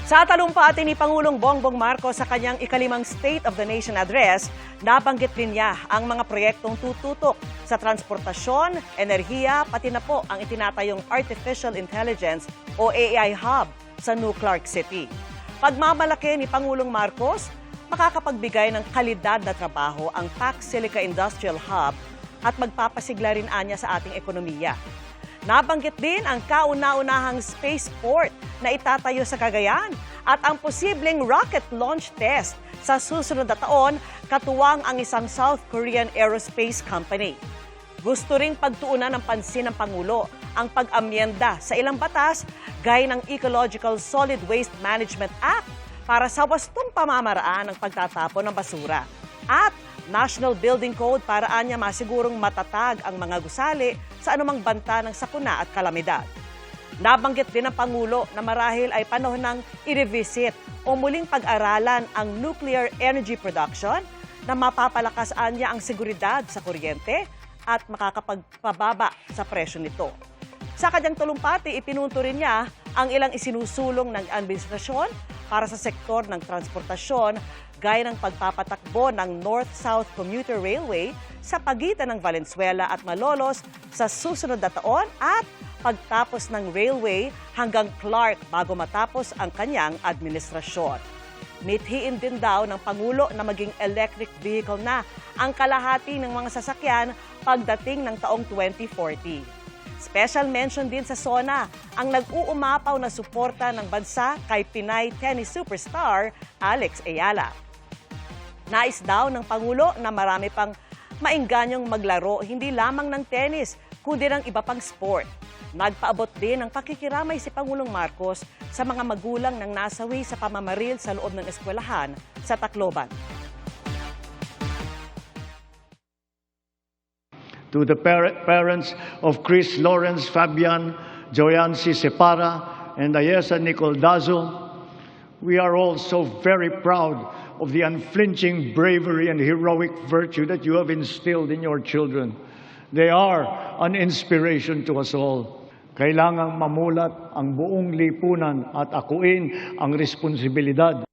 Sa talumpati ni Pangulong Bongbong Marcos sa kanyang ikalimang State of the Nation Address, nabanggit din niya ang mga proyektong tututok sa transportasyon, enerhiya, pati na po ang itinatayong Artificial Intelligence o AI Hub sa New Clark City. Pagmamalaki ni Pangulong Marcos, makakapagbigay ng kalidad na trabaho ang Pac Silica Industrial Hub at magpapasigla rin anya sa ating ekonomiya. Nabanggit din ang kauna-unahang spaceport na itatayo sa Cagayan at ang posibleng rocket launch test sa susunod na taon, katuwang ang isang South Korean aerospace company. Gusto ring pagtuunan ng pansin ng Pangulo ang pag-amyenda sa ilang batas gaya ng Ecological Solid Waste Management Act para sa wastong pamamaraan ng pagtatapon ng basura at National Building Code para anya masigurong matatag ang mga gusali sa anumang banta ng sakuna at kalamidad. Nabanggit din ng Pangulo na marahil ay panahon ng i-revisit o muling pag-aralan ang nuclear energy production na mapapalakas anya ang seguridad sa kuryente at makakapagpababa sa presyo nito. Sa kanyang talumpati, ipinunto rin niya ang ilang isinusulong ng administrasyon para sa sektor ng transportasyon gaya ng pagpapatakbo ng North-South Commuter Railway sa pagitan ng Valenzuela at Malolos sa susunod na taon at pagtapos ng railway hanggang Clark bago matapos ang kanyang administrasyon. Mithiin din daw ng Pangulo na maging electric vehicle na ang kalahati ng mga sasakyan pagdating ng taong 2040. Special mention din sa SONA ang nag-uumapaw na suporta ng bansa kay Pinay tennis superstar Alex Ayala. Nais daw ng Pangulo na marami pang mainganyong maglaro hindi lamang ng tennis kundi ng iba pang sport. Nagpaabot din ng pakikiramay si Pangulong Marcos sa mga magulang ng nasawi sa pamamaril sa loob ng eskwelahan sa Tacloban. To the parents of Chris Lawrence Fabian, Joyancy Separa, and Ayesa Nicole Dazo, we are all so very proud of the unflinching bravery and heroic virtue that you have instilled in your children. They are an inspiration to us all. Kailangang mamulat ang buong lipunan at akuin ang responsibilidad